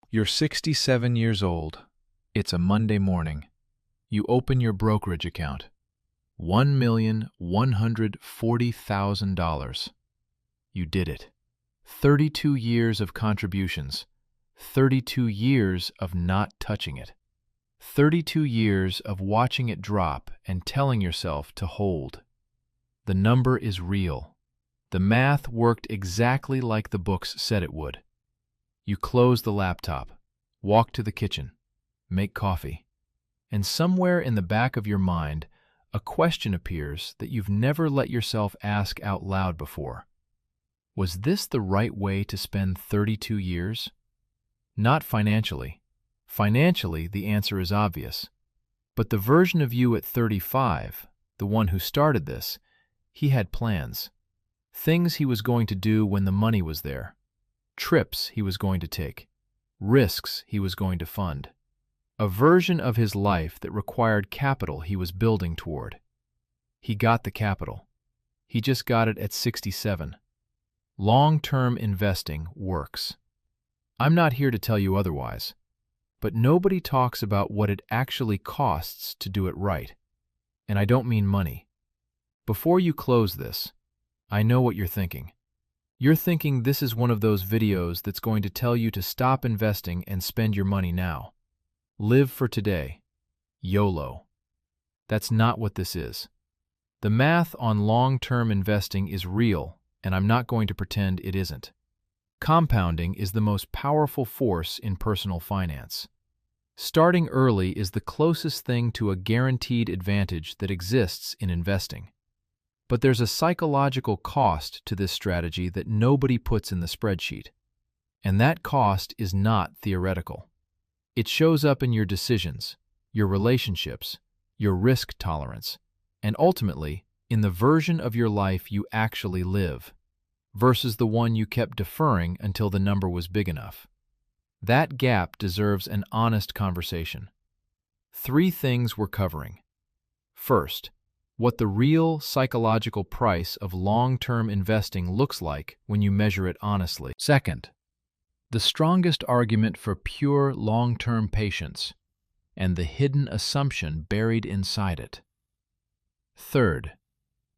You're 67 years old. It's a Monday morning. You open your brokerage account. $1,140,000. You did it. 32 years of contributions. 32 years of not touching it. 32 years of watching it drop and telling yourself to hold. The number is real. The math worked exactly like the books said it would. You close the laptop, walk to the kitchen, make coffee, and somewhere in the back of your mind, a question appears that you've never let yourself ask out loud before. Was this the right way to spend 32 years? Not financially. Financially, the answer is obvious. But the version of you at 35, the one who started this, he had plans. Things he was going to do when the money was there. Trips he was going to take. Risks he was going to fund. A version of his life that required capital he was building toward. He got the capital. He just got it at 67. Long-term investing works. I'm not here to tell you otherwise, but nobody talks about what it actually costs to do it right. And I don't mean money. Before you close this, I know what you're thinking. You're thinking this is one of those videos that's going to tell you to stop investing and spend your money now. Live for today. YOLO. That's not what this is. The math on long-term investing is real, and I'm not going to pretend it isn't. Compounding is the most powerful force in personal finance. Starting early is the closest thing to a guaranteed advantage that exists in investing. But there's a psychological cost to this strategy that nobody puts in the spreadsheet. And that cost is not theoretical. It shows up in your decisions, your relationships, your risk tolerance, and ultimately in the version of your life you actually live, versus the one you kept deferring until the number was big enough. That gap deserves an honest conversation. 3 things we're covering. First, what the real psychological price of long-term investing looks like when you measure it honestly. Second, the strongest argument for pure long-term patience and the hidden assumption buried inside it. Third,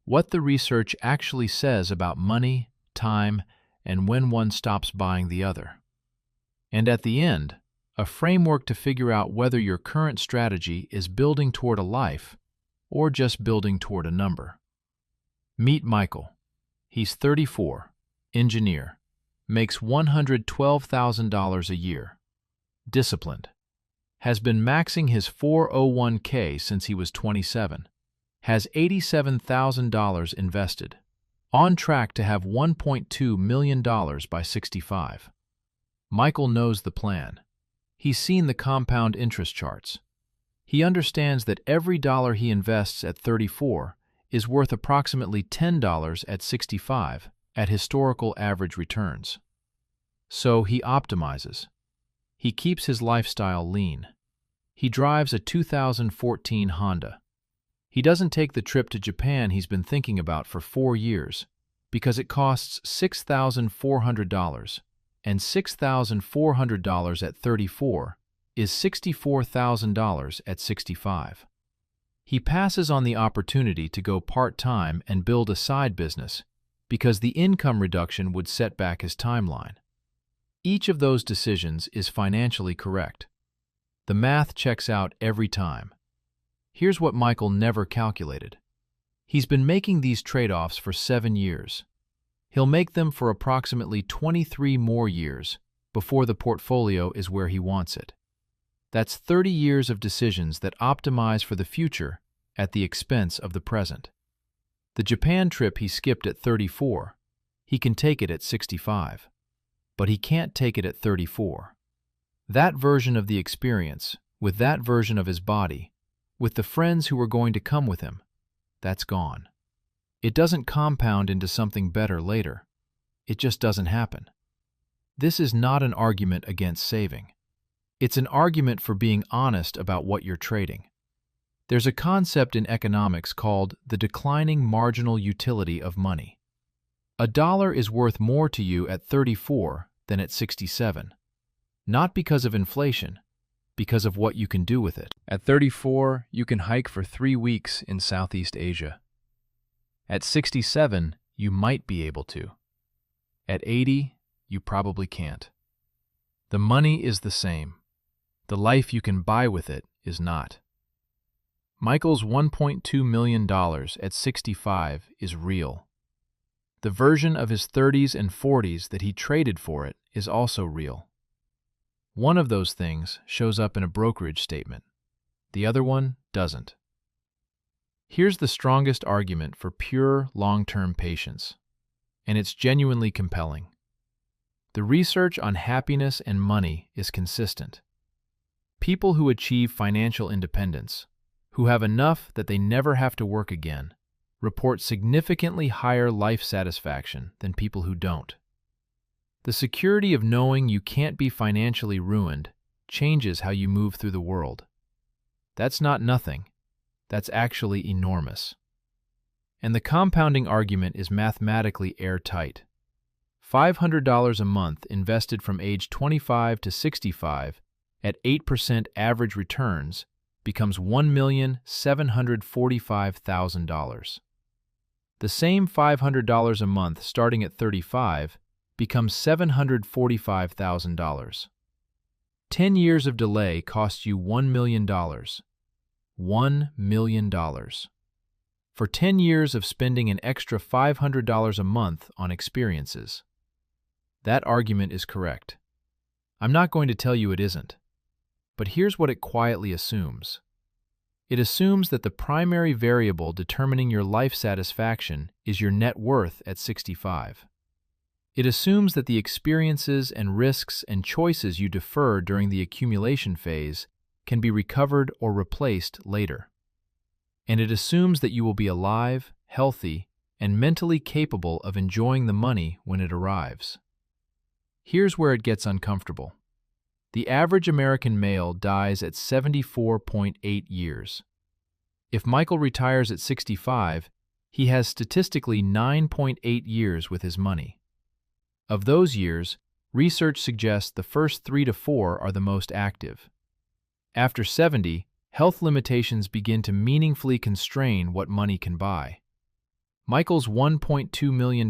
what the research actually says about money, time, and when one stops buying the other. And at the end, a framework to figure out whether your current strategy is building toward a life or just building toward a number. Meet Michael. He's 34, engineer, makes $112,000 a year, disciplined, has been maxing his 401k since he was 27, has $87,000 invested, on track to have $1.2 million by 65. Michael knows the plan. He's seen the compound interest charts. He understands that every dollar he invests at 34 is worth approximately $10 at 65 at historical average returns. So he optimizes. He keeps his lifestyle lean. He drives a 2014 Honda. He doesn't take the trip to Japan he's been thinking about for 4 years because it costs $6,400, and $6,400 at 34 is $64,000 at 65. He passes on the opportunity to go part-time and build a side business because the income reduction would set back his timeline. Each of those decisions is financially correct. The math checks out every time. Here's what Michael never calculated. He's been making these trade-offs for 7 years. He'll make them for approximately 23 more years before the portfolio is where he wants it. That's 30 years of decisions that optimize for the future at the expense of the present. The Japan trip he skipped at 34, he can take it at 65, but he can't take it at 34. That version of the experience, with that version of his body, with the friends who were going to come with him, that's gone. It doesn't compound into something better later. It just doesn't happen. This is not an argument against saving. It's an argument for being honest about what you're trading. There's a concept in economics called the declining marginal utility of money. $1 is worth more to you at 34 than at 67. Not because of inflation, because of what you can do with it. At 34, you can hike for 3 weeks in Southeast Asia. At 67, you might be able to. At 80, you probably can't. The money is the same. The life you can buy with it is not. Michael's $1.2 million at 65 is real. The version of his 30s and 40s that he traded for it is also real. One of those things shows up in a brokerage statement. The other one doesn't. Here's the strongest argument for pure long-term patience, and it's genuinely compelling. The research on happiness and money is consistent. People who achieve financial independence, who have enough that they never have to work again, report significantly higher life satisfaction than people who don't. The security of knowing you can't be financially ruined changes how you move through the world. That's not nothing. That's actually enormous. And the compounding argument is mathematically airtight. $500 a month invested from age 25 to 65 at 8% average returns becomes $1,745,000. The same $500 a month starting at 35 becomes $745,000. 10 years of delay costs you $1 million. $1 million. For 10 years of spending an extra $500 a month on experiences. That argument is correct. I'm not going to tell you it isn't. But here's what it quietly assumes. It assumes that the primary variable determining your life satisfaction is your net worth at 65. It assumes that the experiences and risks and choices you defer during the accumulation phase can be recovered or replaced later. And it assumes that you will be alive, healthy, and mentally capable of enjoying the money when it arrives. Here's where it gets uncomfortable. The average American male dies at 74.8 years. If Michael retires at 65, he has statistically 9.8 years with his money. Of those years, research suggests the first 3 to 4 are the most active. After 70, health limitations begin to meaningfully constrain what money can buy. Michael's $1.2 million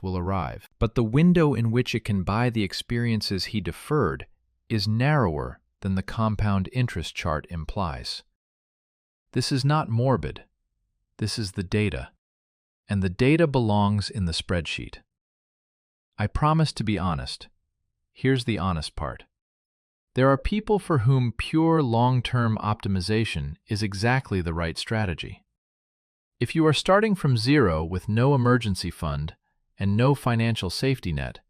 will arrive, but the window in which it can buy the experiences he deferred is narrower than the compound interest chart implies. This is not morbid. This is the data. And the data belongs in the spreadsheet. I promise to be honest. Here's the honest part. There are people for whom pure long-term optimization is exactly the right strategy. If you are starting from zero with no emergency fund and no financial safety net,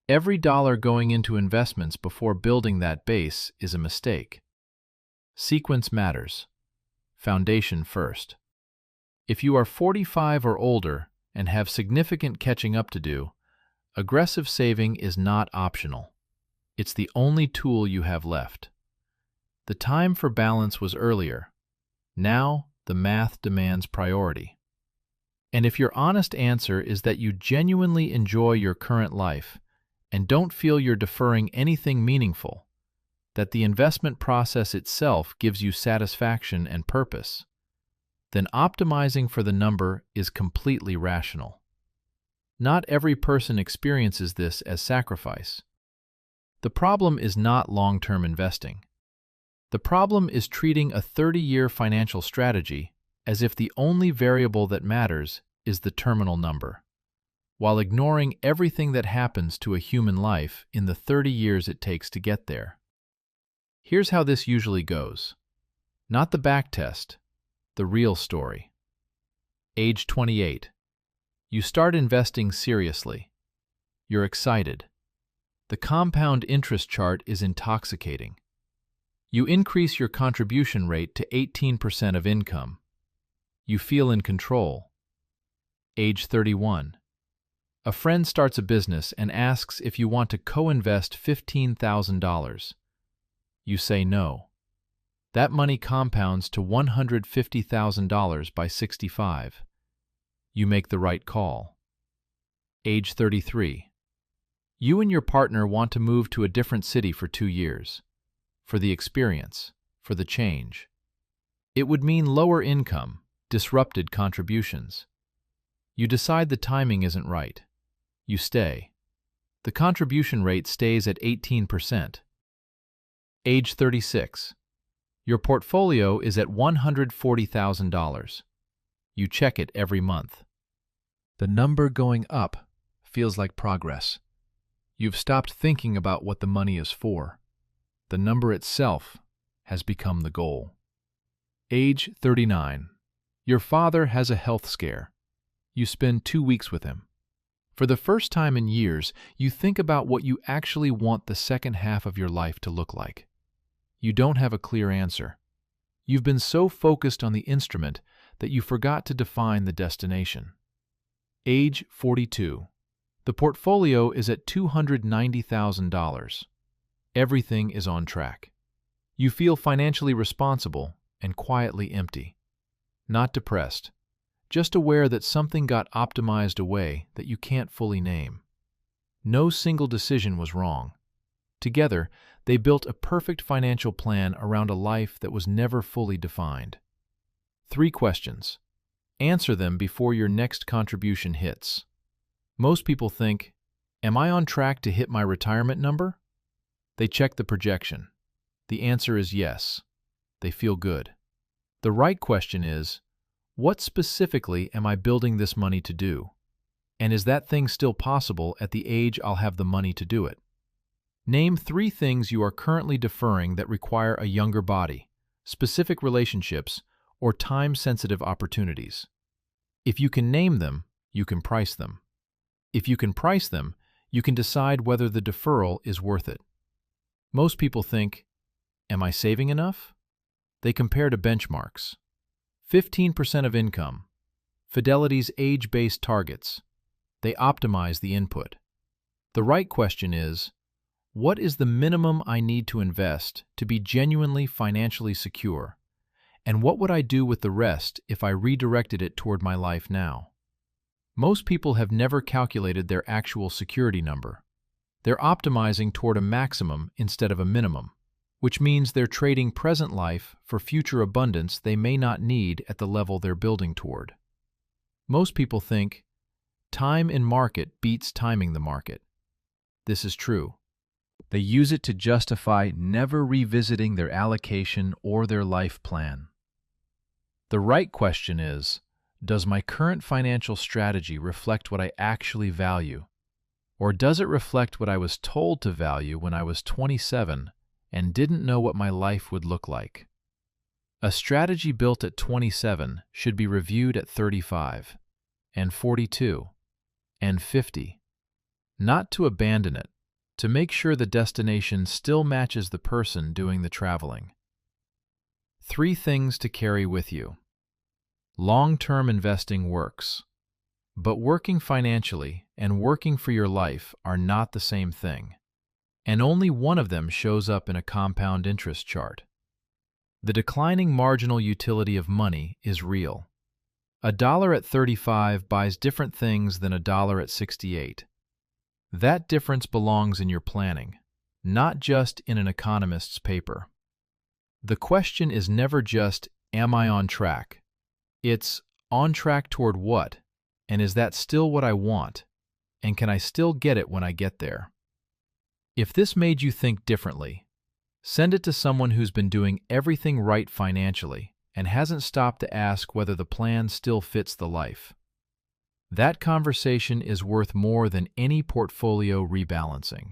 every dollar going into investments before building that base is a mistake. Sequence matters. Foundation first. If you are 45 or older and have significant catching up to do, aggressive saving is not optional. It's the only tool you have left. The time for balance was earlier. Now, the math demands priority. And if your honest answer is that you genuinely enjoy your current life and don't feel you're deferring anything meaningful, that the investment process itself gives you satisfaction and purpose, then optimizing for the number is completely rational. Not every person experiences this as sacrifice. The problem is not long-term investing. The problem is treating a 30-year financial strategy as if the only variable that matters is the terminal number, while ignoring everything that happens to a human life in the 30 years it takes to get there. Here's how this usually goes. Not the back test, the real story. Age 28. You start investing seriously. You're excited. The compound interest chart is intoxicating. You increase your contribution rate to 18% of income. You feel in control. Age 31. A friend starts a business and asks if you want to co-invest $15,000. You say no. That money compounds to $150,000 by 65. You make the right call. Age 33. You and your partner want to move to a different city for 2 years. For the experience, for the change. It would mean lower income, disrupted contributions. You decide the timing isn't right. You stay. The contribution rate stays at 18%. Age 36. Your portfolio is at $140,000. You check it every month. The number going up feels like progress. You've stopped thinking about what the money is for. The number itself has become the goal. Age 39. Your father has a health scare. You spend 2 weeks with him. For the first time in years, you think about what you actually want the second half of your life to look like. You don't have a clear answer. You've been so focused on the instrument that you forgot to define the destination. Age 42. The portfolio is at $290,000. Everything is on track. You feel financially responsible and quietly empty. Not depressed, just aware that something got optimized away that you can't fully name. No single decision was wrong. Together, they built a perfect financial plan around a life that was never fully defined. 3 questions. Answer them before your next contribution hits. Most people think, am I on track to hit my retirement number? They check the projection. The answer is yes. They feel good. The right question is, what specifically am I building this money to do? And is that thing still possible at the age I'll have the money to do it? Name 3 things you are currently deferring that require a younger body, specific relationships, or time-sensitive opportunities. If you can name them, you can price them. If you can price them, you can decide whether the deferral is worth it. Most people think, am I saving enough? They compare to benchmarks. 15% of income. Fidelity's age-based targets. They optimize the input. The right question is, what is the minimum I need to invest to be genuinely financially secure? And what would I do with the rest if I redirected it toward my life now? Most people have never calculated their actual security number. They're optimizing toward a maximum instead of a minimum, which means they're trading present life for future abundance they may not need at the level they're building toward. Most people think, time in market beats timing the market. This is true. They use it to justify never revisiting their allocation or their life plan. The right question is, does my current financial strategy reflect what I actually value? Or does it reflect what I was told to value when I was 27 and didn't know what my life would look like? A strategy built at 27 should be reviewed at 35, and 42, and 50. Not to abandon it, to make sure the destination still matches the person doing the traveling. 3 things to carry with you. Long-term investing works, but working financially and working for your life are not the same thing, and only one of them shows up in a compound interest chart. The declining marginal utility of money is real. $1 at 35 buys different things than $1 at 68. That difference belongs in your planning, not just in an economist's paper. The question is never just, am I on track? It's, on track toward what? And is that still what I want? And can I still get it when I get there? If this made you think differently, send it to someone who's been doing everything right financially and hasn't stopped to ask whether the plan still fits the life. That conversation is worth more than any portfolio rebalancing.